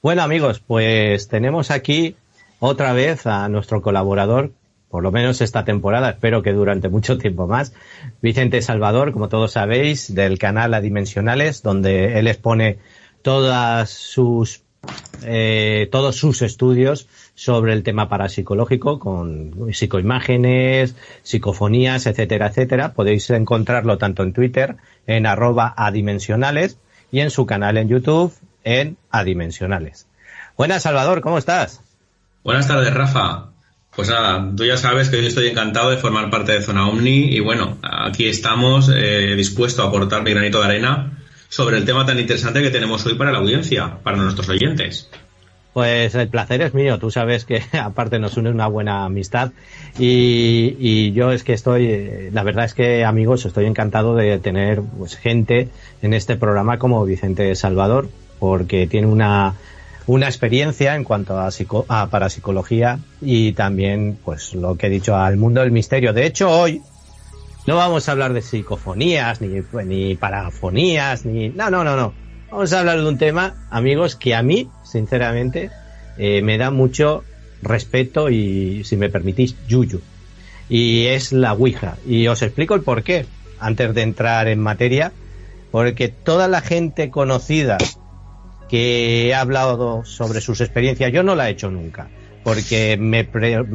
Bueno, amigos, pues tenemos aquí otra vez a nuestro colaborador, por lo menos esta temporada, espero que durante mucho tiempo más, Vicente Salvador, como todos sabéis, del canal Adimensionales, donde él expone todos sus estudios sobre el tema parapsicológico, con psicoimágenes, psicofonías, etcétera, etcétera. Podéis encontrarlo tanto en Twitter, en @adimensionales, y en su canal en YouTube, en Adimensionales. Buenas, Salvador, ¿cómo estás? Buenas tardes, Rafa. Pues nada, tú ya sabes que yo estoy encantado de formar parte de Zona Omni y bueno, aquí estamos dispuestos a aportar mi granito de arena sobre el tema tan interesante que tenemos hoy para la audiencia, para nuestros oyentes. Pues el placer es mío, tú sabes que aparte nos une una buena amistad y yo es que la verdad es que, amigos, estoy encantado de tener pues gente en este programa como Vicente Salvador, porque tiene una experiencia en cuanto a parapsicología y también, pues lo que he dicho, al mundo del misterio. De hecho, hoy no vamos a hablar de psicofonías, ni parafonías, No. Vamos a hablar de un tema, amigos, que a mí, sinceramente, me da mucho respeto y, si me permitís, yuyu. Y es la Ouija. Y os explico el porqué, antes de entrar en materia, porque toda la gente conocida que ha hablado sobre sus experiencias, yo no la he hecho nunca, porque me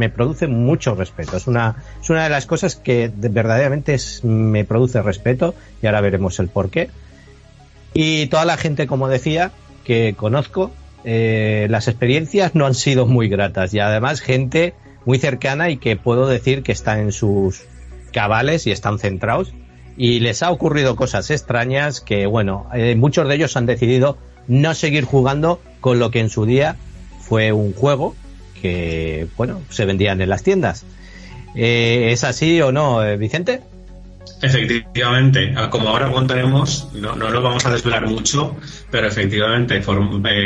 produce mucho respeto. Es una de las cosas que verdaderamente me produce respeto, y ahora veremos el porqué. Y toda la gente, como decía, que conozco, las experiencias no han sido muy gratas, y además gente muy cercana y que puedo decir que están en sus cabales y están centrados, y les ha ocurrido cosas extrañas que, bueno, muchos de ellos han decidido no seguir jugando con lo que en su día fue un juego que, bueno, se vendían en las tiendas. ¿Es así o no, Vicente? Efectivamente, como ahora contaremos, no lo vamos a desvelar mucho, pero efectivamente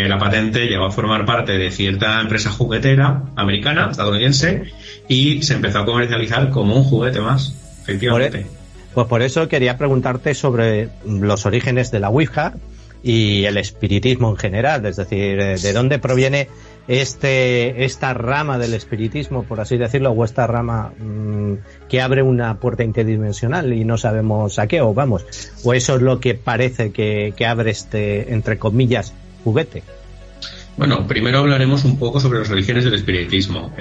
la patente llegó a formar parte de cierta empresa juguetera americana, estadounidense, y se empezó a comercializar como un juguete más, efectivamente. Pues por eso quería preguntarte sobre los orígenes de la Ouija y el espiritismo en general, es decir, de dónde proviene esta rama del espiritismo, por así decirlo, o esta rama que abre una puerta interdimensional y no sabemos a qué, o eso es lo que parece que abre entre comillas, juguete. Bueno, primero hablaremos un poco sobre los orígenes del espiritismo.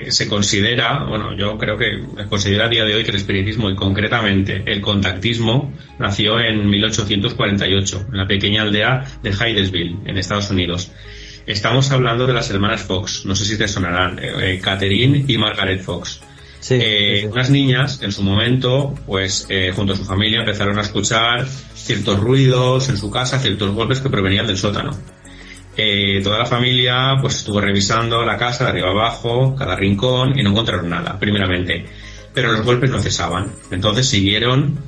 Se considera, yo creo que se considera a día de hoy que el espiritismo, y concretamente el contactismo, nació en 1848, en la pequeña aldea de Hydesville, en Estados Unidos. Estamos hablando de las hermanas Fox, no sé si te sonarán, Catherine y Margaret Fox. Sí. Unas niñas, en su momento, pues junto a su familia empezaron a escuchar ciertos ruidos en su casa, ciertos golpes que provenían del sótano. Toda la familia pues estuvo revisando la casa de arriba abajo, cada rincón, y no encontraron nada, primeramente. Pero los golpes no cesaban. Entonces siguieron,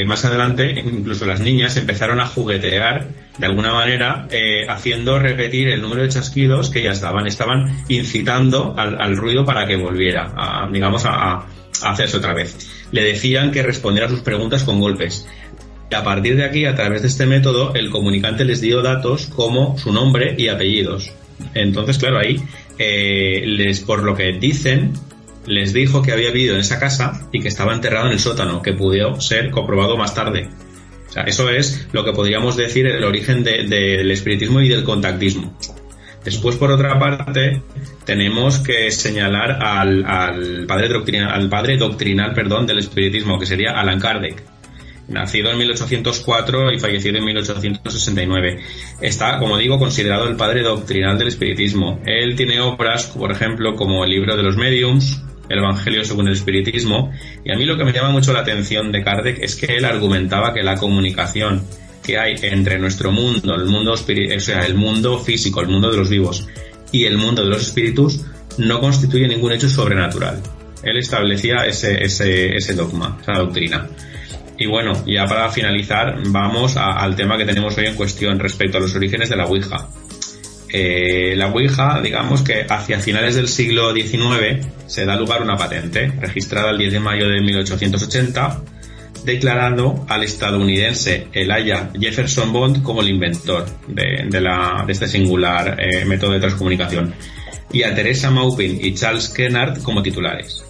más adelante, incluso las niñas empezaron a juguetear de alguna manera, haciendo repetir el número de chasquidos que ellas daban. Estaban incitando al ruido para que volviera, a hacerse otra vez. Le decían que respondiera a sus preguntas con golpes. Y a partir de aquí, a través de este método, el comunicante les dio datos como su nombre y apellidos. Entonces, claro, ahí, por lo que dicen, les dijo que había vivido en esa casa y que estaba enterrado en el sótano, que pudo ser comprobado más tarde. O sea, eso es lo que podríamos decir el origen del espiritismo y del contactismo. Después, por otra parte, tenemos que señalar al padre doctrinal del espiritismo, que sería Allan Kardec. Nacido en 1804 y fallecido en 1869. Está, como digo, considerado el padre doctrinal del espiritismo. Él tiene obras, por ejemplo, como el libro de los médiums, el Evangelio según el espiritismo, y a mí lo que me llama mucho la atención de Kardec es que él argumentaba que la comunicación que hay entre nuestro mundo, el mundo físico, el mundo de los vivos, y el mundo de los espíritus, no constituye ningún hecho sobrenatural. Él establecía ese dogma, esa doctrina. Y bueno, ya para finalizar, vamos al tema que tenemos hoy en cuestión respecto a los orígenes de la Ouija. La Ouija, digamos que hacia finales del siglo XIX se da lugar una patente registrada el 10 de mayo de 1880 declarando al estadounidense Elijah Jefferson Bond como el inventor de este singular método de transcomunicación, y a Teresa Maupin y Charles Kennard como titulares.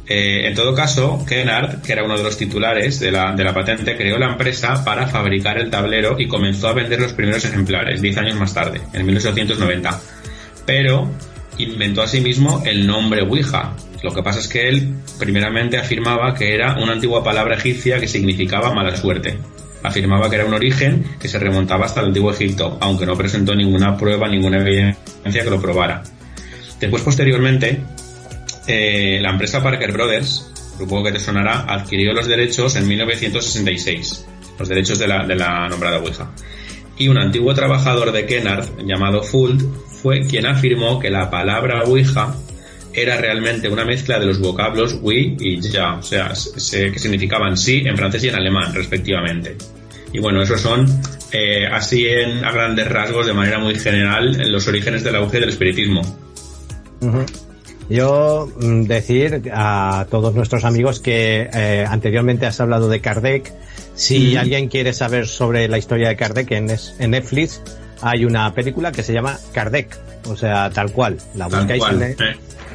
En todo caso, Kennard, que era uno de los titulares de la patente, creó la empresa para fabricar el tablero y comenzó a vender los primeros ejemplares 10 años más tarde, en 1890. Pero inventó asimismo el nombre Ouija. Lo que pasa es que él primeramente afirmaba que era una antigua palabra egipcia que significaba mala suerte. Afirmaba que era un origen que se remontaba hasta el antiguo Egipto, aunque no presentó ninguna prueba, ninguna evidencia que lo probara. Después, posteriormente, la empresa Parker Brothers, supongo que te sonará, adquirió los derechos en 1966, los derechos de la nombrada Ouija. Y un antiguo trabajador de Kennard, llamado Fuld, fue quien afirmó que la palabra Ouija era realmente una mezcla de los vocablos oui y ja, o sea, que significaban sí en francés y en alemán, respectivamente. Y bueno, esos son, así a grandes rasgos, de manera muy general, los orígenes del auge del espiritismo. Uh-huh. Yo decir a todos nuestros amigos que anteriormente has hablado de Kardec. Si alguien quiere saber sobre la historia de Kardec, en Netflix hay una película que se llama Kardec, o sea, tal cual, la buscáis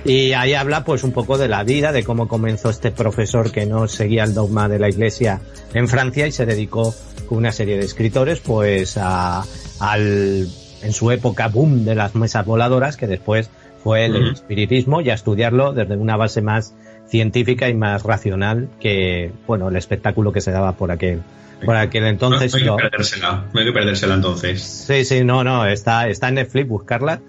y ahí habla pues un poco de la vida, de cómo comenzó este profesor que no seguía el dogma de la Iglesia en Francia y se dedicó con una serie de escritores pues en su época boom de las mesas voladoras, que después fue el espiritismo, y a estudiarlo desde una base más científica y más racional que, bueno, el espectáculo que se daba por aquel entonces. No hay que perdérsela entonces. Sí, no, está en Netflix, buscarla,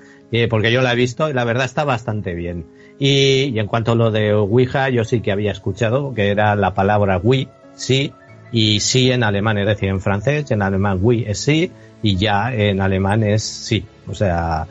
porque yo la he visto y la verdad está bastante bien. Y en cuanto a lo de Ouija, yo sí que había escuchado que era la palabra oui, sí, y sí en alemán, es decir, en francés, en alemán oui es sí, y ya en alemán es sí. O sea,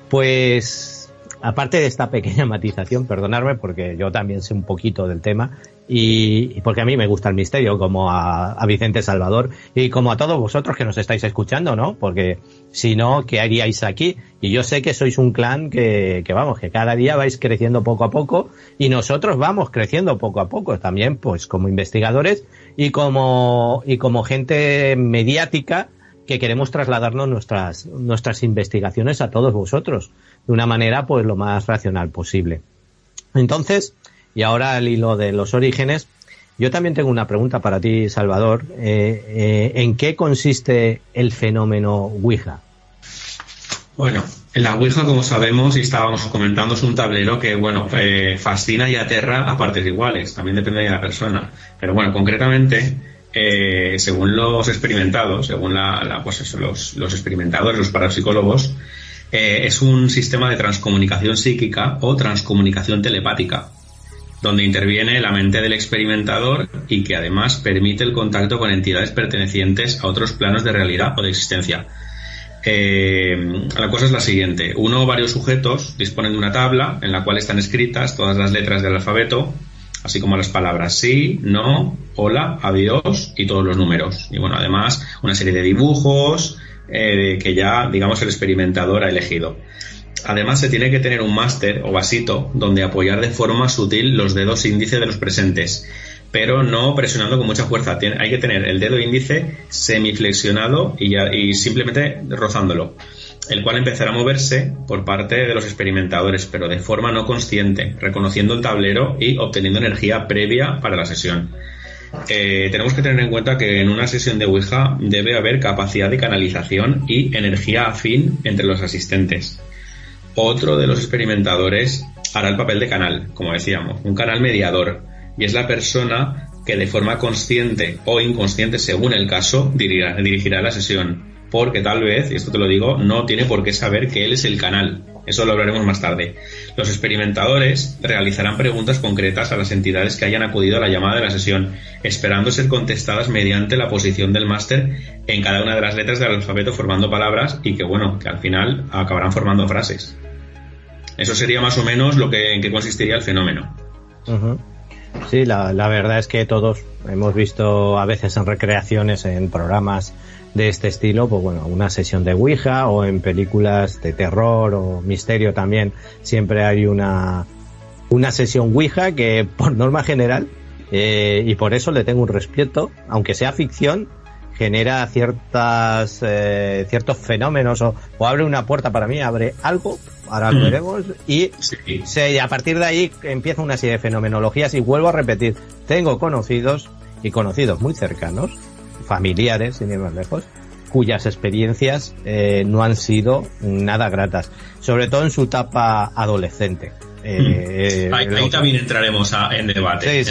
pues, aparte de esta pequeña matización, perdonadme porque yo también sé un poquito del tema y porque a mí me gusta el misterio, como a Vicente Salvador y como a todos vosotros que nos estáis escuchando, ¿no? Porque si no, ¿qué haríais aquí? Y yo sé que sois un clan que vamos, que cada día vais creciendo poco a poco y nosotros vamos creciendo poco a poco también, pues como investigadores y como gente mediática que queremos trasladarnos nuestras investigaciones a todos vosotros de una manera pues lo más racional posible. Entonces, y ahora al hilo de los orígenes, yo también tengo una pregunta para ti, Salvador. ¿En qué consiste el fenómeno Ouija? Bueno, la Ouija, como sabemos y estábamos comentando, es un tablero que, bueno, fascina y aterra a partes iguales. También depende de la persona. Pero bueno, concretamente, según los experimentados, según los experimentadores, los parapsicólogos, es un sistema de transcomunicación psíquica o transcomunicación telepática, donde interviene la mente del experimentador y que además permite el contacto con entidades pertenecientes a otros planos de realidad o de existencia. La cosa es la siguiente: uno o varios sujetos disponen de una tabla en la cual están escritas todas las letras del alfabeto, así como las palabras sí, no, hola, adiós y todos los números. Y bueno, además una serie de dibujos que ya, digamos, el experimentador ha elegido. Además, se tiene que tener un máster o vasito donde apoyar de forma sutil los dedos índice de los presentes, pero no presionando con mucha fuerza. Hay que tener el dedo índice semiflexionado y simplemente rozándolo, el cual empezará a moverse por parte de los experimentadores, pero de forma no consciente, reconociendo el tablero y obteniendo energía previa para la sesión. Tenemos que tener en cuenta que en una sesión de Ouija debe haber capacidad de canalización y energía afín entre los asistentes. Otro de los experimentadores hará el papel de canal, como decíamos, un canal mediador, y es la persona que de forma consciente o inconsciente, según el caso, dirigirá la sesión, porque tal vez, y esto te lo digo, no tiene por qué saber que él es el canal. Eso lo hablaremos más tarde. Los experimentadores realizarán preguntas concretas a las entidades que hayan acudido a la llamada de la sesión, esperando ser contestadas mediante la posición del máster en cada una de las letras del alfabeto, formando palabras y que, bueno, que al final acabarán formando frases. Eso sería más o menos en qué consistiría el fenómeno. Uh-huh. Sí, la verdad es que todos hemos visto a veces en recreaciones, en programas de este estilo, pues bueno, una sesión de Ouija, o en películas de terror o misterio también siempre hay una sesión Ouija que por norma general y por eso le tengo un respeto, aunque sea ficción, genera ciertos fenómenos o abre una puerta para mí, abre algo, ahora lo veremos, y a partir de ahí empieza una serie de fenomenologías y vuelvo a repetir, tengo conocidos muy cercanos, familiares, sin ir más lejos, cuyas experiencias no han sido nada gratas, sobre todo en su etapa adolescente. Ahí también entraremos en debate.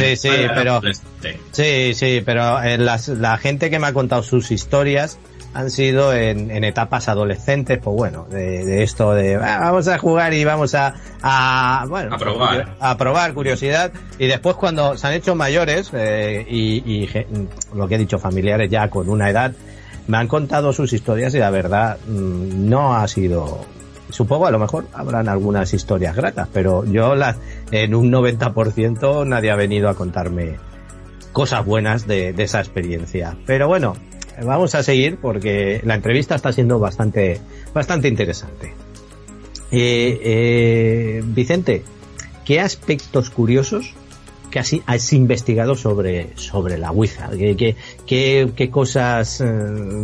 Pero la gente que me ha contado sus historias han sido en etapas adolescentes, pues bueno, de esto de vamos a jugar y vamos a probar curiosidad, y después cuando se han hecho mayores y lo que he dicho, familiares ya con una edad, me han contado sus historias y la verdad no ha sido. Supongo a lo mejor habrán algunas historias gratas, pero yo en un 90% nadie ha venido a contarme cosas buenas de esa experiencia. Pero bueno, vamos a seguir porque la entrevista está siendo bastante interesante. Vicente, ¿qué aspectos curiosos que has investigado sobre la Ouija? ¿Qué cosas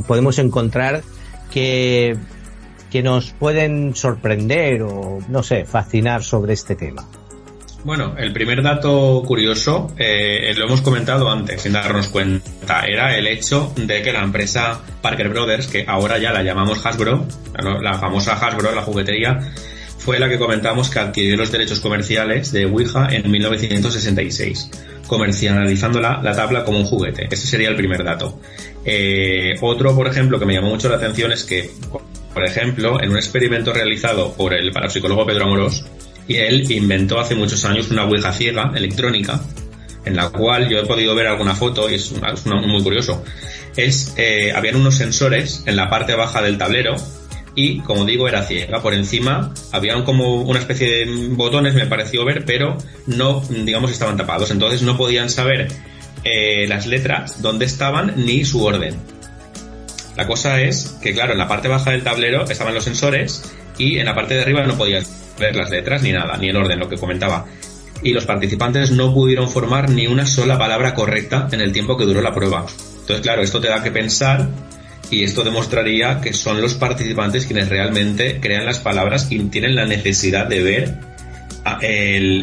podemos encontrar que nos pueden sorprender o, no sé, fascinar sobre este tema? Bueno, el primer dato curioso, lo hemos comentado antes sin darnos cuenta, era el hecho de que la empresa Parker Brothers, que ahora ya la llamamos Hasbro, la famosa Hasbro, la juguetería, fue la que comentamos que adquirió los derechos comerciales de Ouija en 1966, comercializando la tabla como un juguete. Ese sería el primer dato. Otro, por ejemplo, que me llamó mucho la atención es que, por ejemplo, en un experimento realizado por el parapsicólogo Pedro Amorós, y él inventó hace muchos años una Ouija ciega electrónica, en la cual yo he podido ver alguna foto y es muy curioso. Habían unos sensores en la parte baja del tablero y, como digo, era ciega. Por encima habían como una especie de botones, me pareció ver, pero no, digamos, estaban tapados. Entonces no podían saber las letras, dónde estaban, ni su orden. La cosa es que, claro, en la parte baja del tablero estaban los sensores y en la parte de arriba no podías ver las letras ni nada, ni el orden, lo que comentaba. Y los participantes no pudieron formar ni una sola palabra correcta en el tiempo que duró la prueba. Entonces, claro, esto te da que pensar y esto demostraría que son los participantes quienes realmente crean las palabras y tienen la necesidad de ver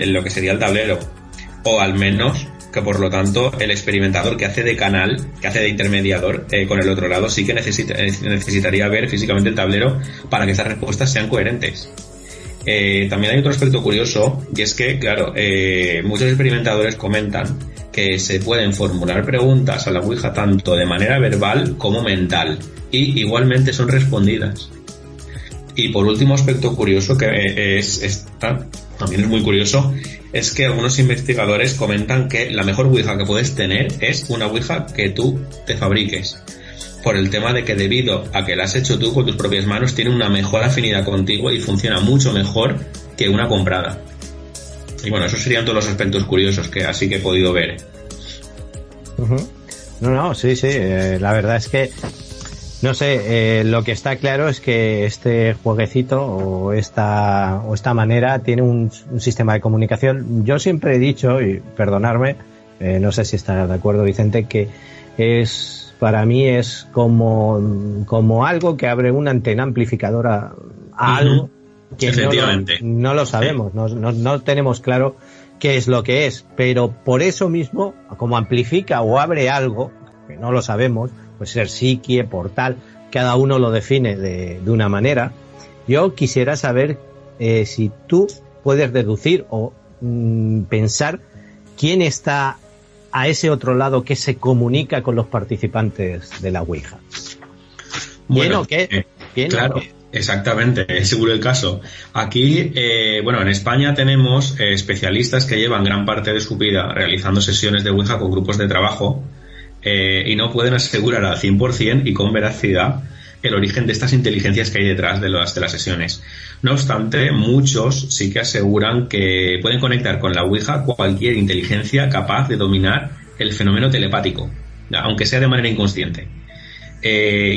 lo que sería el tablero. O al menos que, por lo tanto, el experimentador que hace de canal, que hace de intermediador con el otro lado, sí que necesitaría ver físicamente el tablero para que esas respuestas sean coherentes. También hay otro aspecto curioso, y es que, claro, muchos experimentadores comentan que se pueden formular preguntas a la Ouija tanto de manera verbal como mental, y igualmente son respondidas. Y por último, aspecto curioso, que también es muy curioso, es que algunos investigadores comentan que la mejor Ouija que puedes tener es una Ouija que tú te fabriques, por el tema de que, debido a que la has hecho tú con tus propias manos, tiene una mejor afinidad contigo y funciona mucho mejor que una comprada. Y bueno, esos serían todos los aspectos curiosos que así que he podido ver. Sí, la verdad es que no sé, lo que está claro es que este jueguecito o esta manera tiene un sistema de comunicación. Yo siempre he dicho, y perdonarme, no sé si está de acuerdo Vicente, que para mí es como algo que abre una antena amplificadora a algo que no lo sabemos, no tenemos claro qué es lo que es, pero por eso mismo, como amplifica o abre algo que no lo sabemos, puede ser psique, portal, cada uno lo define de una manera. Yo quisiera saber si tú puedes deducir o pensar quién está a ese otro lado que se comunica con los participantes de la Ouija. Bueno, claro, exactamente, es seguro el caso. Aquí, en España tenemos especialistas que llevan gran parte de su vida realizando sesiones de Ouija con grupos de trabajo y no pueden asegurar al 100% y con veracidad el origen de estas inteligencias que hay detrás de las sesiones. No obstante, muchos sí que aseguran que pueden conectar con la Ouija cualquier inteligencia capaz de dominar el fenómeno telepático, aunque sea de manera inconsciente.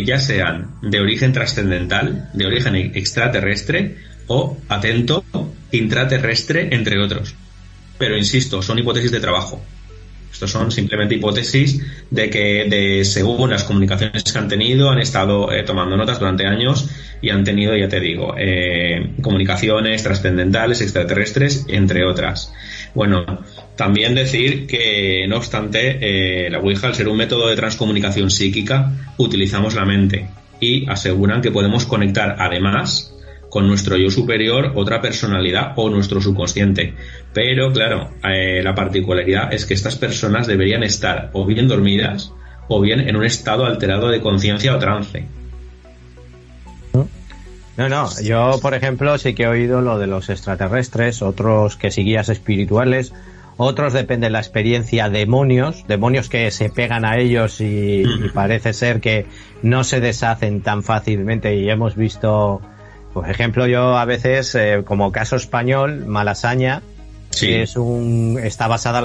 Ya sean de origen trascendental, de origen extraterrestre o, atento, intraterrestre, entre otros. Pero insisto, son hipótesis de trabajo. Estos son simplemente hipótesis de según las comunicaciones que han tenido, han estado tomando notas durante años y han tenido, ya te digo, comunicaciones trascendentales, extraterrestres, entre otras. Bueno, también decir que, no obstante, la Ouija, al ser un método de transcomunicación psíquica, utilizamos la mente y aseguran que podemos conectar, además, con nuestro yo superior, otra personalidad o nuestro subconsciente. Pero, claro, la particularidad es que estas personas deberían estar o bien dormidas o bien en un estado alterado de conciencia o trance. No, yo, por ejemplo, sí que he oído lo de los extraterrestres, otros que sí guías espirituales, otros depende de la experiencia, demonios que se pegan a ellos y parece ser que no se deshacen tan fácilmente, y hemos visto, por ejemplo, yo a veces, como caso español, Malasaña, sí. Está basada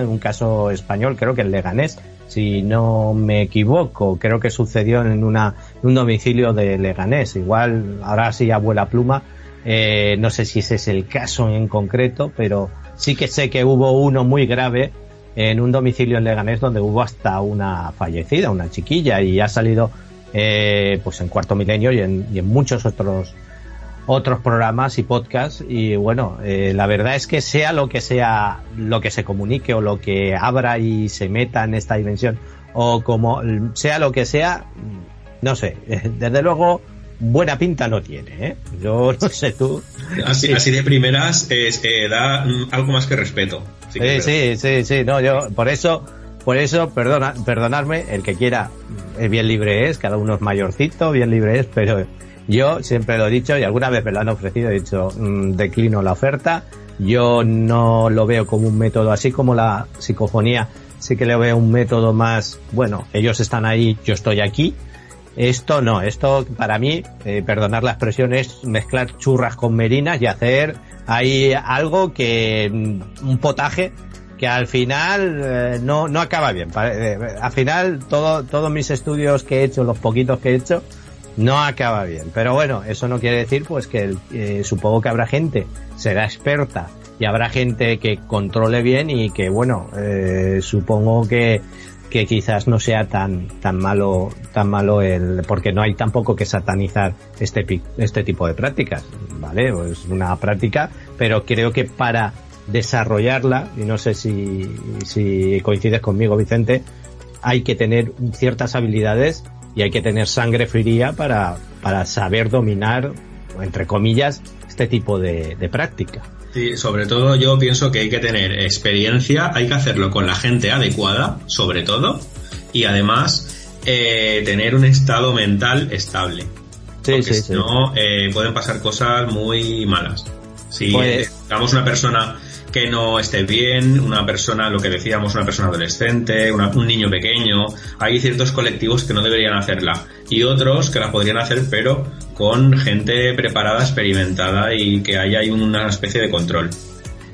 en un caso español, creo que en Leganés, si no me equivoco, creo que sucedió en un domicilio de Leganés. Igual, ahora sí abuela pluma, no sé si ese es el caso en concreto, pero sí que sé que hubo uno muy grave en un domicilio en Leganés donde hubo hasta una fallecida, una chiquilla, y ha salido pues en Cuarto Milenio y en muchos otros programas y podcasts. Y bueno, la verdad es que sea lo que se comunique o lo que abra y se meta en esta dimensión, o como sea lo que sea, no sé, desde luego buena pinta no tiene, ¿eh? Yo no sé tú. Así de primeras da algo más que respeto. Sí, no, yo por eso perdonadme, el que quiera, bien libre es, cada uno es mayorcito, bien libre es, pero yo siempre lo he dicho, y alguna vez me lo han ofrecido, he dicho, declino la oferta. Yo no lo veo como un método así como la psicofonía, sí que le veo un método más, bueno, ellos están ahí, yo estoy aquí. Esto no, esto para mí, perdonar la expresión, es mezclar churras con merinas y hacer ahí algo que, un potaje que al final no acaba bien. Al final todos mis estudios que he hecho, los poquitos que he hecho, no acaba bien. Pero bueno, eso no quiere decir pues que supongo que habrá gente, será experta, y habrá gente que controle bien y que bueno, supongo que quizás no sea tan malo porque no hay tampoco que satanizar este tipo de prácticas, ¿vale? Es una práctica, pero creo que para desarrollarla, y no sé si coincides conmigo, Vicente, hay que tener ciertas habilidades y hay que tener sangre fría para saber dominar, entre comillas, este tipo de práctica. Sí, sobre todo yo pienso que hay que tener experiencia, hay que hacerlo con la gente adecuada, sobre todo, y además tener un estado mental estable. Sí. Si no, pueden pasar cosas muy malas. Si digamos una persona que no esté bien, una persona, lo que decíamos, una persona adolescente, un niño pequeño, hay ciertos colectivos que no deberían hacerla y otros que la podrían hacer, pero con gente preparada, experimentada y que haya una especie de control.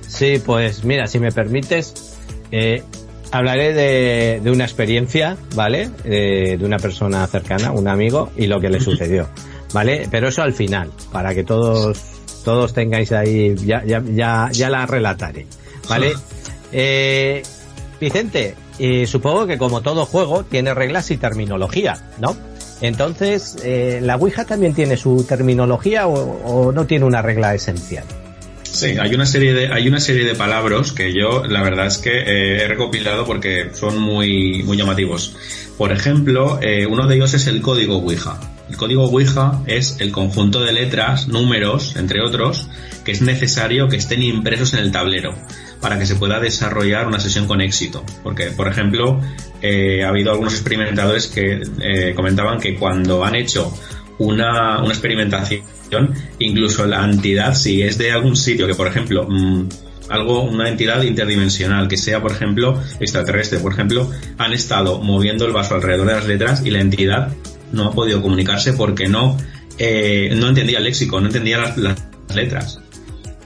Sí, pues mira, si me permites, hablaré de una experiencia, ¿vale? De una persona cercana, un amigo, y lo que le sucedió, ¿vale? Pero eso al final, para que todos tengáis ahí, ya la relataré, ¿vale? Vicente, supongo que como todo juego tiene reglas y terminología, ¿no? Entonces, ¿la Ouija también tiene su terminología o no tiene una regla esencial? Sí, hay una serie de palabras que yo, la verdad es que he recopilado porque son muy, muy llamativos. Por ejemplo, uno de ellos es el código Ouija. El código Ouija es el conjunto de letras, números, entre otros, que es necesario que estén impresos en el tablero para que se pueda desarrollar una sesión con éxito. Porque, por ejemplo, ha habido algunos experimentadores que comentaban que cuando han hecho una experimentación, incluso la entidad, si es de algún sitio, que por ejemplo, una entidad interdimensional, que sea, por ejemplo, extraterrestre, por ejemplo, han estado moviendo el vaso alrededor de las letras y la entidad no ha podido comunicarse porque no entendía el léxico, no entendía las letras.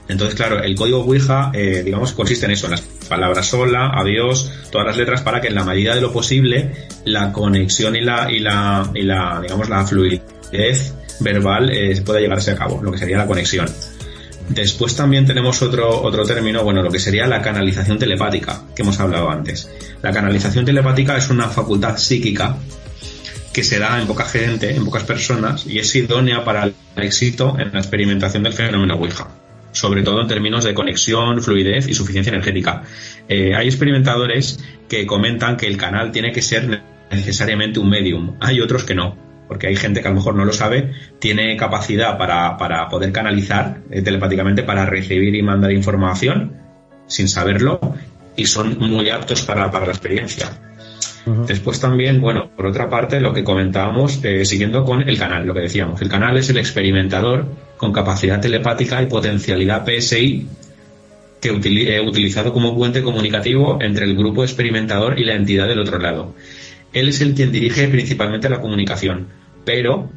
Entonces, claro, el código Ouija, digamos, consiste en eso, en las palabras hola, adiós, todas las letras, para que en la medida de lo posible la conexión y la digamos, la fluidez verbal pueda llevarse a cabo, lo que sería la conexión. Después también tenemos otro término, bueno, lo que sería la canalización telepática, que hemos hablado antes. La canalización telepática es una facultad psíquica que se da en poca gente, en pocas personas, y es idónea para el éxito en la experimentación del fenómeno Ouija, sobre todo en términos de conexión, fluidez y suficiencia energética. Hay experimentadores que comentan que el canal tiene que ser necesariamente un medium, hay otros que no, porque hay gente que a lo mejor no lo sabe, tiene capacidad para poder canalizar telepáticamente, para recibir y mandar información sin saberlo, y son muy aptos para la experiencia. Uh-huh. Después también, bueno, por otra parte, lo que comentábamos, siguiendo con el canal, lo que decíamos, el canal es el experimentador con capacidad telepática y potencialidad PSI, que utilizado como puente comunicativo entre el grupo experimentador y la entidad del otro lado. Él es el quien dirige principalmente la comunicación, pero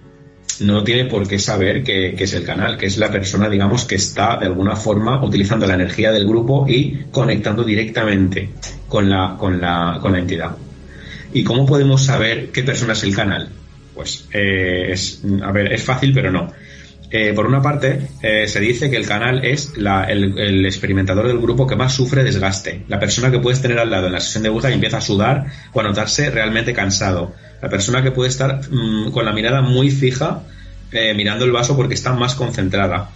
no tiene por qué saber que es el canal, que es la persona, digamos, que está de alguna forma utilizando la energía del grupo y conectando directamente con la entidad. ¿Y cómo podemos saber qué persona es el canal? Pues es fácil, pero no. Por una parte, se dice que el canal es el experimentador del grupo que más sufre desgaste. La persona que puedes tener al lado en la sesión de Ouija y empieza a sudar o a notarse realmente cansado. La persona que puede estar con la mirada muy fija mirando el vaso porque está más concentrada.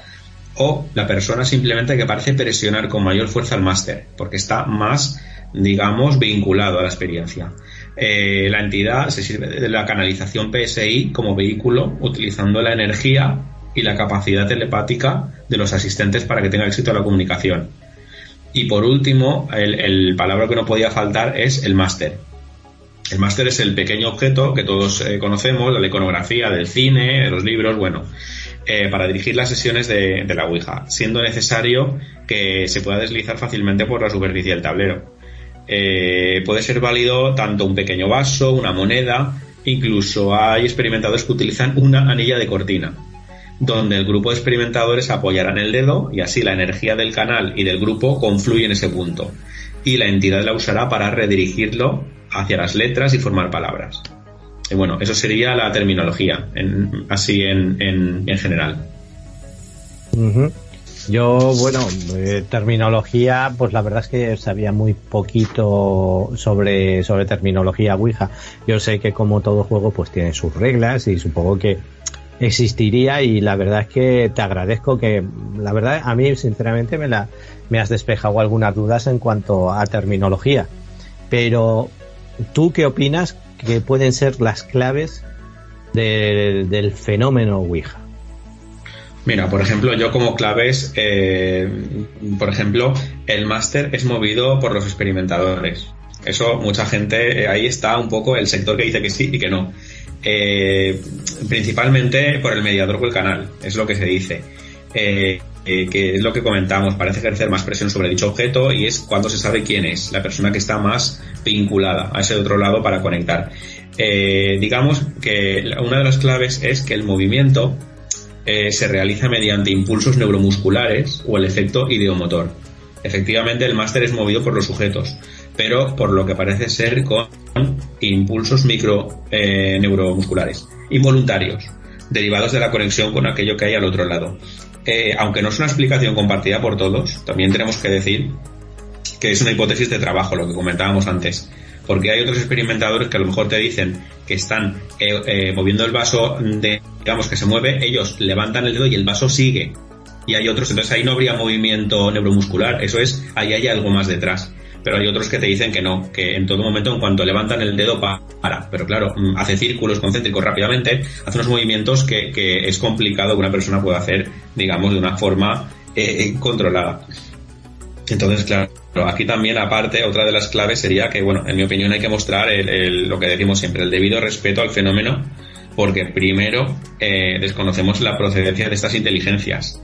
O la persona simplemente que parece presionar con mayor fuerza al máster porque está más, digamos, vinculado a la experiencia. La entidad se sirve de la canalización PSI como vehículo utilizando la energía y la capacidad telepática de los asistentes para que tenga éxito la comunicación. Y por último, el palabra que no podía faltar es el máster. El máster es el pequeño objeto que todos conocemos, de la iconografía, del cine, de los libros, bueno, para dirigir las sesiones de la Ouija, siendo necesario que se pueda deslizar fácilmente por la superficie del tablero. Puede ser válido tanto un pequeño vaso, una moneda, incluso hay experimentadores que utilizan una anilla de cortina, donde el grupo de experimentadores apoyarán el dedo y así la energía del canal y del grupo confluye en ese punto y la entidad la usará para redirigirlo hacia las letras y formar palabras. Y bueno, eso sería la terminología en general. Uh-huh. Yo, bueno, terminología, pues la verdad es que sabía muy poquito sobre terminología Ouija. Yo sé que como todo juego pues tiene sus reglas y supongo que existiría, y la verdad es que te agradezco que, la verdad, a mí sinceramente me has despejado algunas dudas en cuanto a terminología. Pero, ¿tú qué opinas que pueden ser las claves del fenómeno Ouija? Mira, por ejemplo, yo como claves, por ejemplo, el máster es movido por los experimentadores. Eso, mucha gente, ahí está un poco el sector que dice que sí y que no. Principalmente por el mediador o el canal, es lo que se dice. Que es lo que comentamos, parece ejercer más presión sobre dicho objeto y es cuando se sabe quién es la persona que está más vinculada a ese otro lado para conectar. Digamos que una de las claves es que el movimiento se realiza mediante impulsos neuromusculares o el efecto ideomotor. Efectivamente, el máster es movido por los sujetos, pero por lo que parece ser con impulsos neuromusculares involuntarios, derivados de la conexión con aquello que hay al otro lado. Aunque no es una explicación compartida por todos, también tenemos que decir que es una hipótesis de trabajo, lo que comentábamos antes, porque hay otros experimentadores que a lo mejor te dicen que están moviendo el vaso, digamos que se mueve, ellos levantan el dedo y el vaso sigue, y hay otros, entonces ahí no habría movimiento neuromuscular, eso es, ahí hay algo más detrás. Pero hay otros que te dicen que no, que en todo momento, en cuanto levantan el dedo, para. Pero claro, hace círculos concéntricos rápidamente, hace unos movimientos que es complicado que una persona pueda hacer, digamos, de una forma controlada. Entonces, claro, aquí también, aparte, otra de las claves sería que, bueno, en mi opinión hay que mostrar lo que decimos siempre, el debido respeto al fenómeno, porque primero desconocemos la procedencia de estas inteligencias.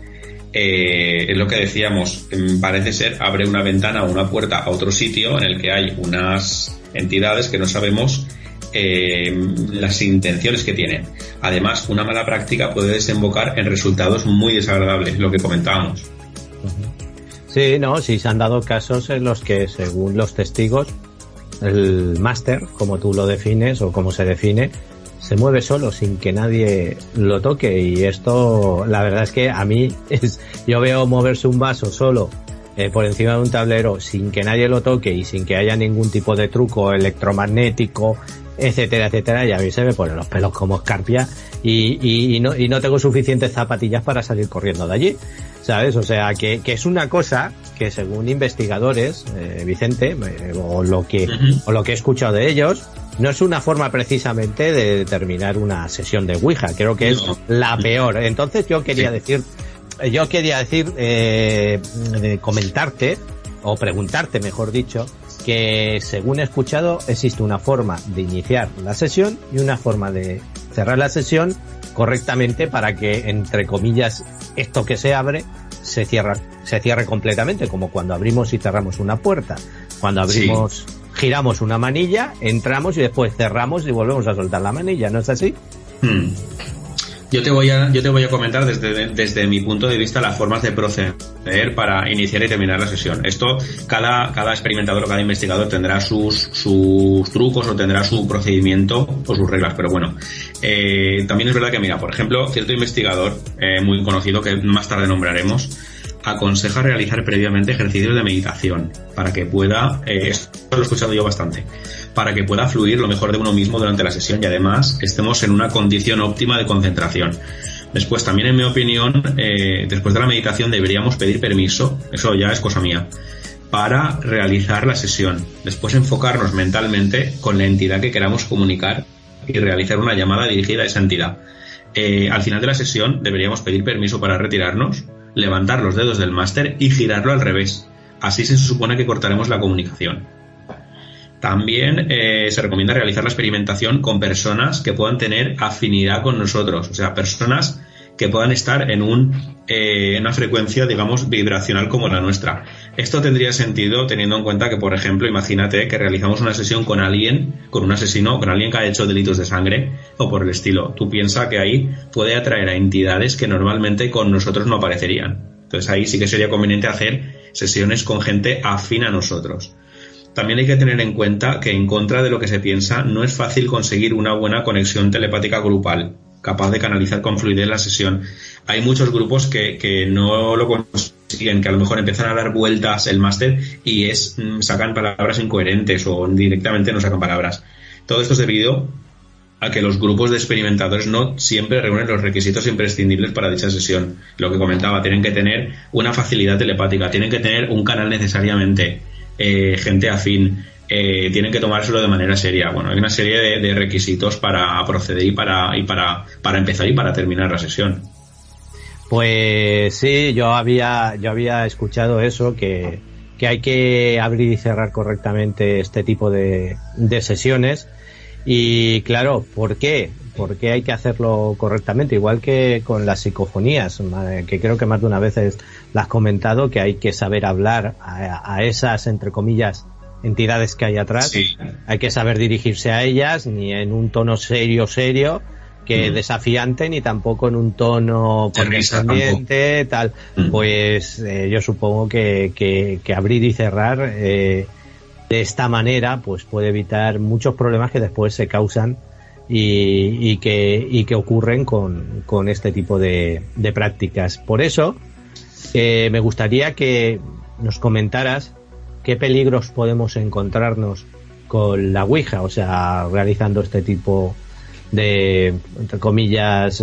Es lo que decíamos, parece ser abre una ventana o una puerta a otro sitio en el que hay unas entidades que no sabemos las intenciones que tienen. Además, una mala práctica puede desembocar en resultados muy desagradables, lo que comentábamos. Sí, no, sí se han dado casos en los que, según los testigos, el máster, como tú lo defines o como se define, se mueve solo sin que nadie lo toque, y esto la verdad es que a mí yo veo moverse un vaso solo por encima de un tablero sin que nadie lo toque y sin que haya ningún tipo de truco electromagnético, etcétera, etcétera, y a mí se me ponen los pelos como escarpia y no tengo suficientes zapatillas para salir corriendo de allí, ¿sabes? O sea, que es una cosa que según investigadores, Vicente, o lo que he escuchado de ellos, no es una forma precisamente de determinar una sesión de Ouija, creo que es la peor. Entonces yo quería decir, comentarte, o preguntarte, mejor dicho, que según he escuchado existe una forma de iniciar la sesión y una forma de cerrar la sesión correctamente para que, entre comillas, esto que se abre se cierre completamente, como cuando abrimos y cerramos una puerta. Cuando abrimos, giramos una manilla, entramos y después cerramos y volvemos a soltar la manilla, ¿no es así? Yo te voy a comentar desde mi punto de vista las formas de proceder para iniciar y terminar la sesión. Esto, cada experimentador o cada investigador tendrá sus trucos o tendrá su procedimiento o sus reglas, pero bueno, también es verdad que, mira, por ejemplo, cierto investigador muy conocido que más tarde nombraremos, aconseja realizar previamente ejercicios de meditación para que pueda, esto lo he escuchado yo bastante, para que pueda fluir lo mejor de uno mismo durante la sesión y además estemos en una condición óptima de concentración. Después, también en mi opinión, después de la meditación deberíamos pedir permiso, eso ya es cosa mía, para realizar la sesión. Después enfocarnos mentalmente con la entidad que queramos comunicar y realizar una llamada dirigida a esa entidad. Al final de la sesión deberíamos pedir permiso para retirarnos, levantar los dedos del máster y girarlo al revés. Así se supone que cortaremos la comunicación. También se recomienda realizar la experimentación con personas que puedan tener afinidad con nosotros, o sea, personas que puedan estar en una frecuencia, digamos, vibracional como la nuestra. Esto tendría sentido teniendo en cuenta que, por ejemplo, imagínate que realizamos una sesión con alguien, con un asesino, con alguien que ha hecho delitos de sangre o por el estilo. Tú piensas que ahí puede atraer a entidades que normalmente con nosotros no aparecerían. Entonces ahí sí que sería conveniente hacer sesiones con gente afín a nosotros. También hay que tener en cuenta que, en contra de lo que se piensa, no es fácil conseguir una buena conexión telepática grupal, capaz de canalizar con fluidez la sesión. Hay muchos grupos que no lo consiguen, que a lo mejor empiezan a dar vueltas el máster y sacan palabras incoherentes o directamente no sacan palabras. Todo esto es debido a que los grupos de experimentadores no siempre reúnen los requisitos imprescindibles para dicha sesión. Lo que comentaba, tienen que tener una facilidad telepática, tienen que tener un canal necesariamente, gente afín, tienen que tomárselo de manera seria. Bueno, hay una serie de requisitos para proceder y para empezar y para terminar la sesión. Pues sí, yo había escuchado eso, que hay que abrir y cerrar correctamente este tipo de sesiones. Y claro, ¿por qué? Porque hay que hacerlo correctamente, igual que con las psicofonías, que creo que más de una vez las has comentado, que hay que saber hablar a esas, entre comillas, entidades que hay atrás. Sí. Hay que saber dirigirse a ellas, ni en un tono serio, que desafiante, ni tampoco en un tono condescendiente, tal. Pues yo supongo que abrir y cerrar de esta manera pues puede evitar muchos problemas que después se causan y que ocurren con este tipo de prácticas. Por eso me gustaría que nos comentaras qué peligros podemos encontrarnos con la Ouija, o sea, realizando este tipo de, entre comillas,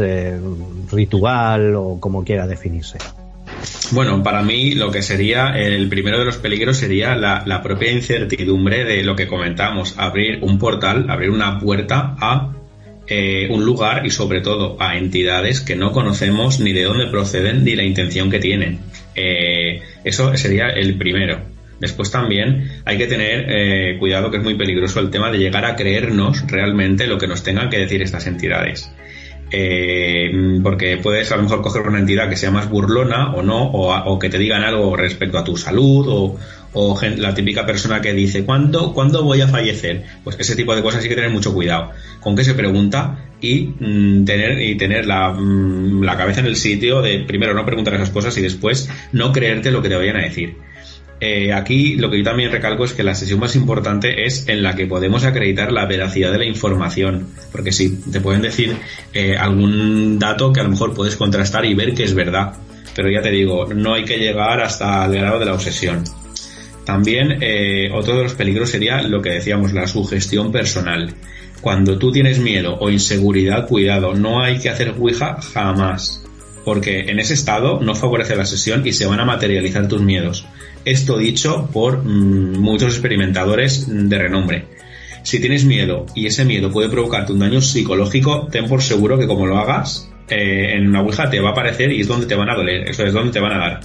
ritual o como quiera definirse. Bueno, para mí lo que sería el primero de los peligros sería la propia incertidumbre de lo que comentamos, abrir un portal, abrir una puerta a un lugar y sobre todo a entidades que no conocemos ni de dónde proceden ni la intención que tienen. Eso sería el primero. Después también hay que tener cuidado, que es muy peligroso el tema de llegar a creernos realmente lo que nos tengan que decir estas entidades. Porque puedes a lo mejor coger una entidad que sea más burlona o no, o que te digan algo respecto a tu salud, o la típica persona que dice ¿cuándo voy a fallecer? Pues ese tipo de cosas hay que tener mucho cuidado con qué se pregunta y tener la cabeza en el sitio de primero no preguntar esas cosas y después no creerte lo que te vayan a decir. Aquí lo que yo también recalco es que la sesión más importante es en la que podemos acreditar la veracidad de la información, porque sí, te pueden decir algún dato que a lo mejor puedes contrastar y ver que es verdad, pero ya te digo, no hay que llegar hasta el grado de la obsesión. También otro de los peligros sería lo que decíamos, la sugestión personal. Cuando tú tienes miedo o inseguridad, cuidado, no hay que hacer Ouija jamás, porque en ese estado no favorece la sesión y se van a materializar tus miedos. Esto dicho por muchos experimentadores de renombre. Si tienes miedo y ese miedo puede provocarte un daño psicológico, ten por seguro que como lo hagas, en una Ouija te va a aparecer y es donde te van a doler, eso es donde te van a dar.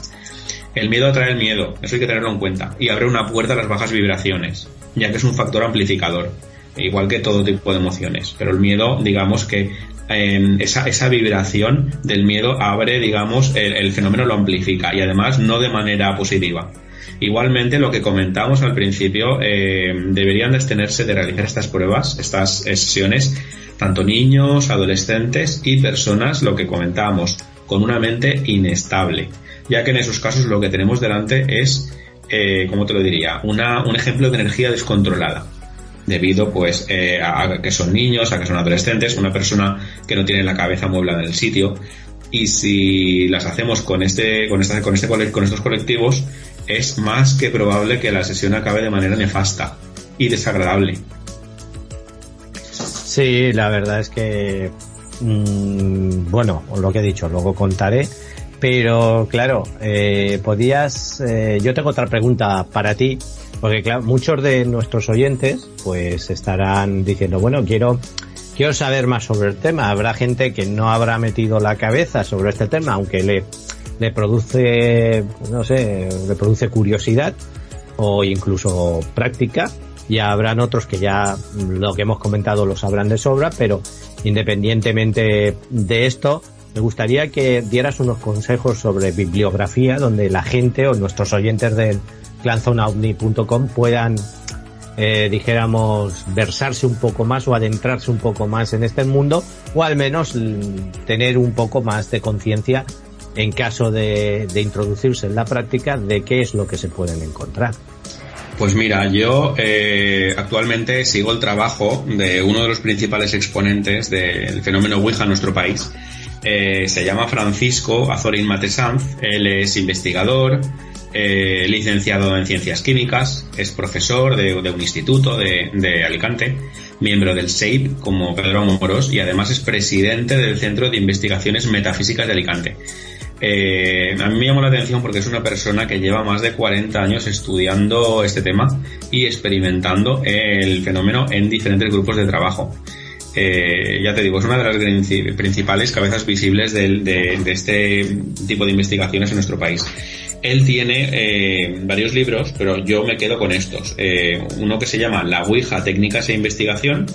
El miedo atrae el miedo, eso hay que tenerlo en cuenta, y abre una puerta a las bajas vibraciones, ya que es un factor amplificador, igual que todo tipo de emociones. Pero el miedo, digamos que esa vibración del miedo abre, digamos, el fenómeno lo amplifica, y además no de manera positiva. Igualmente, lo que comentamos al principio, deberían abstenerse de realizar estas pruebas, estas sesiones, tanto niños, adolescentes y personas, lo que comentábamos, con una mente inestable, ya que en esos casos lo que tenemos delante es, ¿cómo te lo diría?, un ejemplo de energía descontrolada, debido pues a que son niños, a que son adolescentes, una persona que no tiene la cabeza amueblada en el sitio. Y si las hacemos con estos colectivos, es más que probable que la sesión acabe de manera nefasta y desagradable. Sí, la verdad es que bueno, lo que he dicho, luego contaré, pero claro, yo tengo otra pregunta para ti, porque claro, muchos de nuestros oyentes pues estarán diciendo, bueno, quiero saber más sobre el tema. Habrá gente que no habrá metido la cabeza sobre este tema, aunque le produce, no sé, le produce curiosidad o incluso práctica, y habrán otros que ya lo que hemos comentado lo sabrán de sobra, pero independientemente de esto, me gustaría que dieras unos consejos sobre bibliografía donde la gente o nuestros oyentes del clanzonaovni.com puedan dijéramos, versarse un poco más o adentrarse un poco más en este mundo, o al menos tener un poco más de conciencia en caso de introducirse en la práctica de qué es lo que se pueden encontrar. Pues mira, yo actualmente sigo el trabajo de uno de los principales exponentes del fenómeno Ouija en nuestro país. Se llama Francisco Azorín Matesanz. Él es investigador, licenciado en Ciencias Químicas, es profesor de un instituto de Alicante, miembro del SEIP como Pedro Moros, y además es presidente del Centro de Investigaciones Metafísicas de Alicante. A mí me llamó la atención porque es una persona que lleva más de 40 años estudiando este tema y experimentando el fenómeno en diferentes grupos de trabajo. Ya te digo, es una de las principales cabezas visibles de este tipo de investigaciones en nuestro país. Él tiene varios libros, pero yo me quedo con estos. Uno que se llama La Ouija, técnicas e investigación,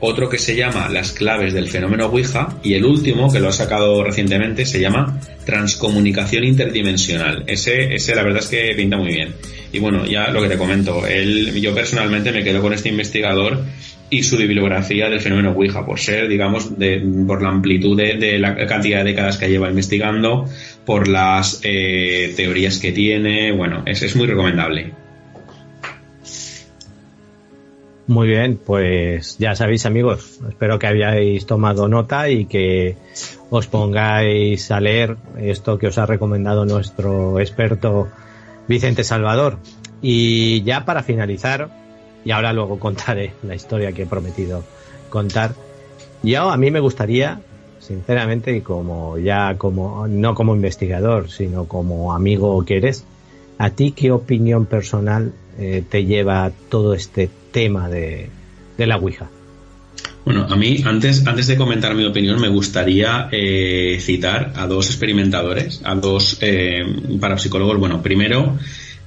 otro que se llama Las claves del fenómeno Ouija, y el último, que lo ha sacado recientemente, se llama Transcomunicación interdimensional. Ese la verdad es que pinta muy bien. Y bueno, ya lo que te comento, yo personalmente me quedo con este investigador y su bibliografía del fenómeno Ouija, por ser, digamos, por la amplitud de la cantidad de décadas que lleva investigando, por las teorías que tiene. Bueno, es muy recomendable. Muy bien, pues ya sabéis, amigos, espero que hayáis tomado nota y que os pongáis a leer esto que os ha recomendado nuestro experto Vicente Salvador. Y ya para finalizar, y ahora luego contaré la historia que he prometido contar, a mí me gustaría, sinceramente, y no como investigador, sino como amigo que eres, ¿a ti qué opinión personal te lleva todo este tema de la Ouija? Bueno, a mí, antes de comentar mi opinión, me gustaría citar a dos experimentadores, a dos parapsicólogos. Bueno, primero,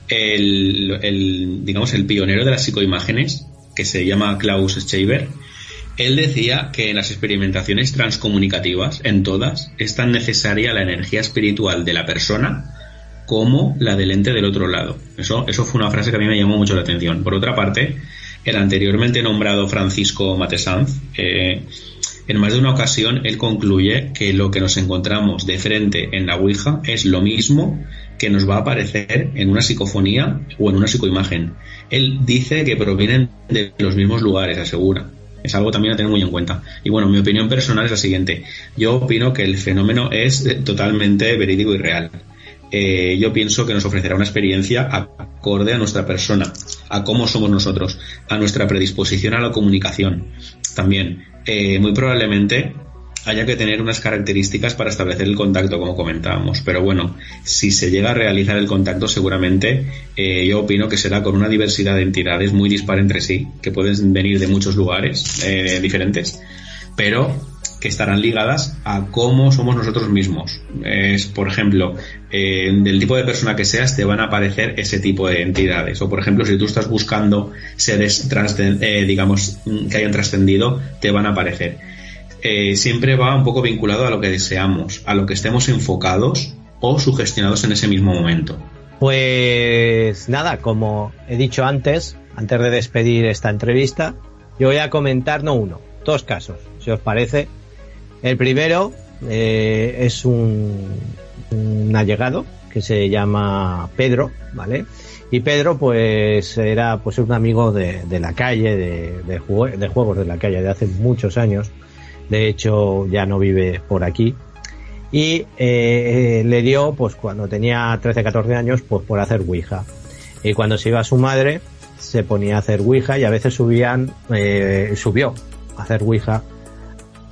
digamos, el pionero de las psicoimágenes, que se llama Klaus Schreiber. Él decía que en las experimentaciones transcomunicativas, en todas, es tan necesaria la energía espiritual de la persona como la del ente del otro lado. Eso fue una frase que a mí me llamó mucho la atención. Por otra parte, el anteriormente nombrado Francisco Matesanz En más de una ocasión, él concluye que lo que nos encontramos de frente en la Ouija es lo mismo que nos va a aparecer en una psicofonía o en una psicoimagen. Él dice que provienen de los mismos lugares, asegura. Es algo también a tener muy en cuenta. Y bueno, mi opinión personal es la siguiente. Yo opino que el fenómeno es totalmente verídico y real. Yo pienso que nos ofrecerá una experiencia acorde a nuestra persona, a cómo somos nosotros, a nuestra predisposición a la comunicación. También, muy probablemente haya que tener unas características para establecer el contacto, como comentábamos. Pero bueno, si se llega a realizar el contacto, seguramente yo opino que será con una diversidad de entidades muy dispar entre sí, que pueden venir de muchos lugares diferentes, pero que estarán ligadas a cómo somos nosotros mismos. Por ejemplo, del tipo de persona que seas, te van a aparecer ese tipo de entidades. O, por ejemplo, si tú estás buscando seres digamos, que hayan trascendido, te van a aparecer. Siempre va un poco vinculado a lo que deseamos, a lo que estemos enfocados o sugestionados en ese mismo momento. Pues nada, como he dicho antes de despedir esta entrevista, yo voy a comentar dos casos, si os parece. El primero es un allegado que se llama Pedro, ¿vale? Y Pedro pues era pues un amigo de la calle, de juegos de la calle de hace muchos años. De hecho ya no vive por aquí. Y le dio pues cuando tenía 13-14 años pues por hacer Ouija. Y cuando se iba su madre se ponía a hacer Ouija y a veces subió a hacer Ouija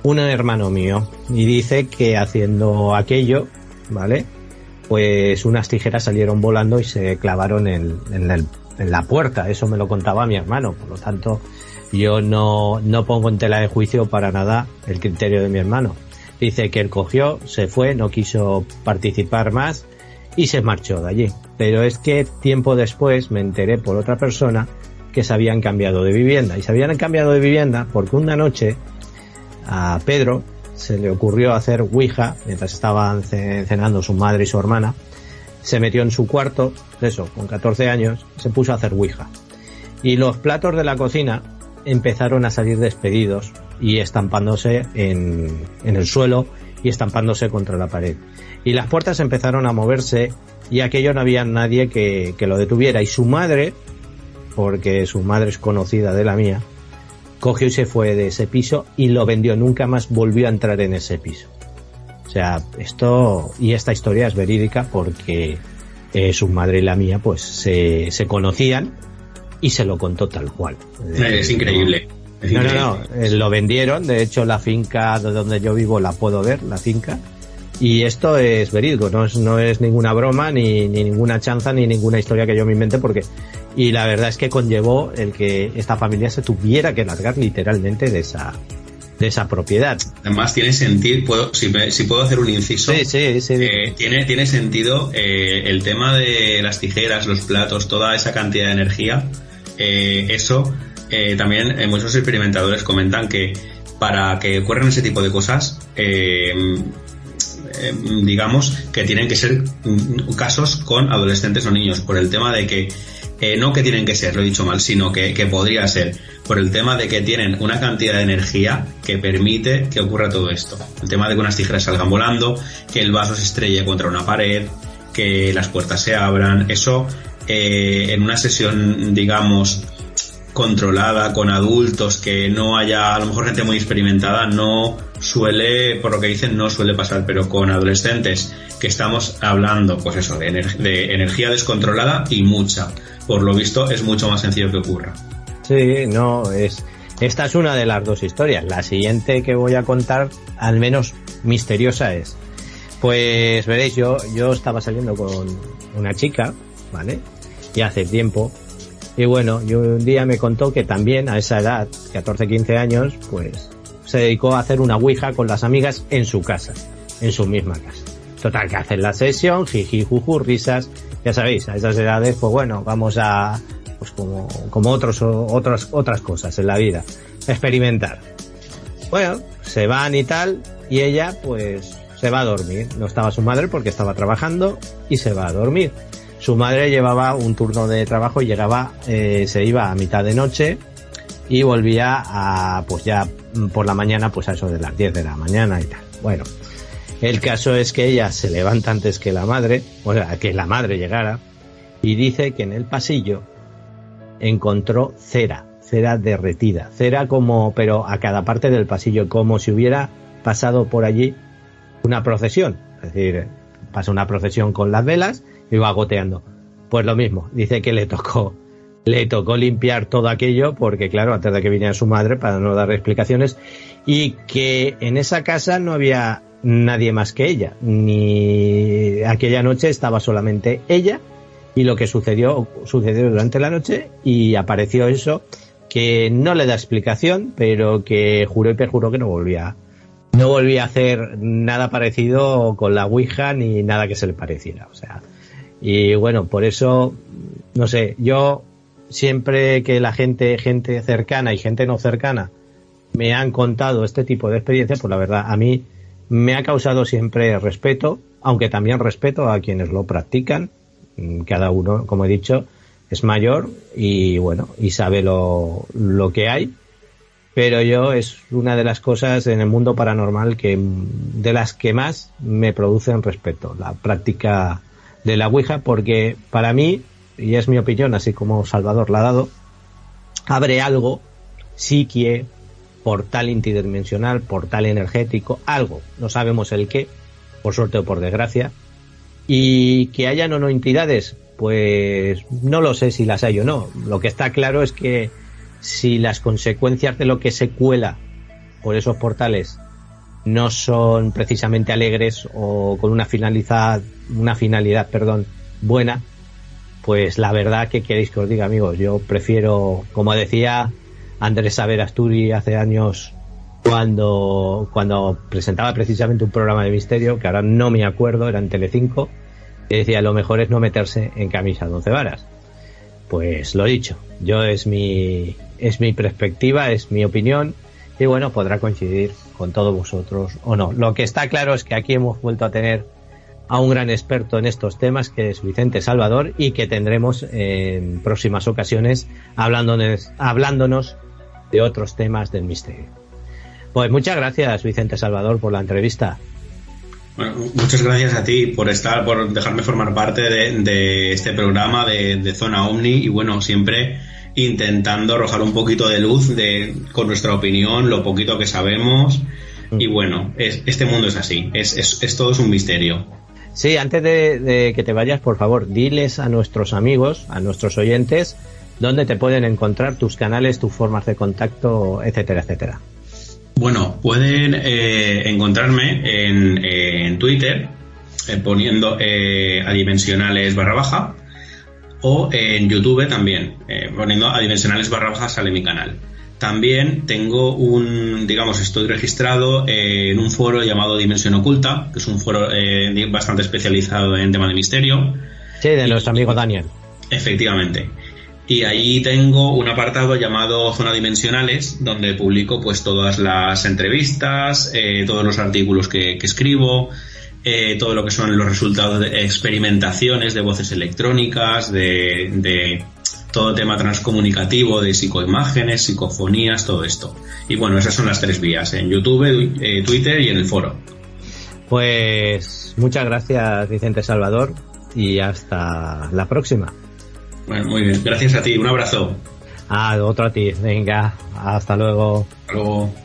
un hermano mío y dice que haciendo aquello, ¿vale? Pues unas tijeras salieron volando y se clavaron en la puerta. Eso me lo contaba mi hermano, por lo tanto yo no pongo en tela de juicio para nada el criterio de mi hermano. Dice que él cogió, se fue, no quiso participar más y se marchó de allí. Pero es que tiempo después me enteré por otra persona que se habían cambiado de vivienda. Y se habían cambiado de vivienda porque una noche a Pedro se le ocurrió hacer Ouija mientras estaban cenando su madre y su hermana. Se metió en su cuarto, con 14 años, se puso a hacer Ouija. Y los platos de la cocina empezaron a salir despedidos y estampándose en el suelo y estampándose contra la pared. Y las puertas empezaron a moverse y aquello no había nadie que lo detuviera. Y su madre, porque su madre es conocida de la mía, cogió y se fue de ese piso y lo vendió. Nunca más volvió a entrar en ese piso. O sea, esta historia es verídica porque su madre y la mía pues se conocían y se lo contó tal cual. Es increíble. No, lo vendieron. De hecho, la finca de donde yo vivo la puedo ver, la finca. Y esto es verídico, no es ninguna broma, ni ninguna chanza, ni ninguna historia que yo me invente, y la verdad es que conllevó el que esta familia se tuviera que largar literalmente de esa propiedad. Además tiene sentido, si puedo hacer un inciso. Sí. Tiene sentido el tema de las tijeras, los platos, toda esa cantidad de energía. Eso también muchos experimentadores comentan que para que ocurran ese tipo de cosas, digamos que tienen que ser casos con adolescentes o niños, por el tema de que no que tienen que ser, lo he dicho mal, sino que podría ser por el tema de que tienen una cantidad de energía que permite que ocurra todo esto. El tema de que unas tijeras salgan volando, que el vaso se estrelle contra una pared, que las puertas se abran. Eso en una sesión, digamos, controlada con adultos, que no haya a lo mejor gente muy experimentada, no suele, por lo que dicen, no suele pasar, pero con adolescentes que estamos hablando pues eso, de energía descontrolada y mucha, por lo visto es mucho más sencillo que ocurra. Sí, esta es una de las dos historias. La siguiente que voy a contar, al menos misteriosa es, pues veréis, yo estaba saliendo con una chica, ¿vale? Y hace tiempo. Y bueno, yo un día me contó que también a esa edad, 14-15 años, pues se dedicó a hacer una Ouija con las amigas en su casa, en su misma casa. Total, que hacen la sesión, jiji, juju, risas. Ya sabéis, a esas edades, pues bueno, vamos a, pues como otras cosas en la vida, experimentar. Bueno, se van y tal, y ella pues se va a dormir. No estaba su madre porque estaba trabajando y se va a dormir. Su madre llevaba un turno de trabajo y llegaba, se iba a mitad de noche y volvía pues ya por la mañana, pues a eso de las 10 de la mañana y tal. Bueno, el caso es que ella se levanta antes que la madre, o sea, que la madre llegara, y dice que en el pasillo encontró cera derretida, cera pero a cada parte del pasillo, como si hubiera pasado por allí una procesión, es decir, pasa una procesión con las velas y va goteando. Pues lo mismo, dice que le tocó limpiar todo aquello, porque claro, antes de que viniera su madre, para no dar explicaciones, y que en esa casa no había nadie más que ella, ni aquella noche estaba solamente ella, y lo que sucedió durante la noche, y apareció eso, que no le da explicación, pero que juró y perjuró que no volvía a hacer nada parecido con la Ouija, ni nada que se le pareciera, o sea, y bueno, por eso, no sé, yo siempre que la gente cercana y gente no cercana me han contado este tipo de experiencias, pues la verdad, a mí me ha causado siempre respeto, aunque también respeto a quienes lo practican. Cada uno, como he dicho, es mayor y bueno, y sabe lo que hay, pero yo es una de las cosas en el mundo paranormal de las que más me producen respeto, la práctica de la Ouija, porque para mí, y es mi opinión, así como Salvador la ha dado, abre algo, psique, portal interdimensional, portal energético, algo, no sabemos el qué, por suerte o por desgracia, y que hayan o no entidades, pues no lo sé si las hay o no. Lo que está claro es que si las consecuencias de lo que se cuela por esos portales no son precisamente alegres o con una finalidad buena, pues la verdad, que queréis que os diga, amigos, yo prefiero, como decía Andrés Saber Asturi hace años, cuando presentaba precisamente un programa de misterio, que ahora no me acuerdo, era en Telecinco, que decía, lo mejor es no meterse en camisa de 11 varas. Pues lo dicho, yo es mi perspectiva, es mi opinión, y bueno, podrá coincidir con todos vosotros o no. Lo que está claro es que aquí hemos vuelto a tener a un gran experto en estos temas, que es Vicente Salvador, y que tendremos en próximas ocasiones hablándonos de otros temas del misterio. Pues muchas gracias, Vicente Salvador, por la entrevista. Bueno, muchas gracias a ti por dejarme formar parte de este programa de Zona Omni, y bueno, siempre intentando arrojar un poquito de luz con nuestra opinión, lo poquito que sabemos, y bueno, este mundo es así, es todo es un misterio. Sí, antes de que te vayas, por favor, diles a nuestros amigos, a nuestros oyentes, dónde te pueden encontrar, tus canales, tus formas de contacto, etcétera, etcétera. Bueno, pueden encontrarme en Twitter poniendo adimensionales /, o en YouTube también poniendo adimensionales / sale mi canal. También tengo estoy registrado en un foro llamado Dimensión Oculta, que es un foro bastante especializado en tema de misterio. Sí, de nuestro amigo Daniel. Efectivamente. Y ahí tengo un apartado llamado Zona Dimensionales, donde publico pues todas las entrevistas, todos los artículos que escribo, todo lo que son los resultados de experimentaciones de voces electrónicas, de todo tema transcomunicativo, de psicoimágenes, psicofonías, todo esto. Y bueno, esas son las 3 vías, en YouTube, Twitter y en el foro. Pues muchas gracias, Vicente Salvador, y hasta la próxima. Bueno, muy bien, gracias a ti, un abrazo. Otro a ti, venga, hasta luego. Hasta luego.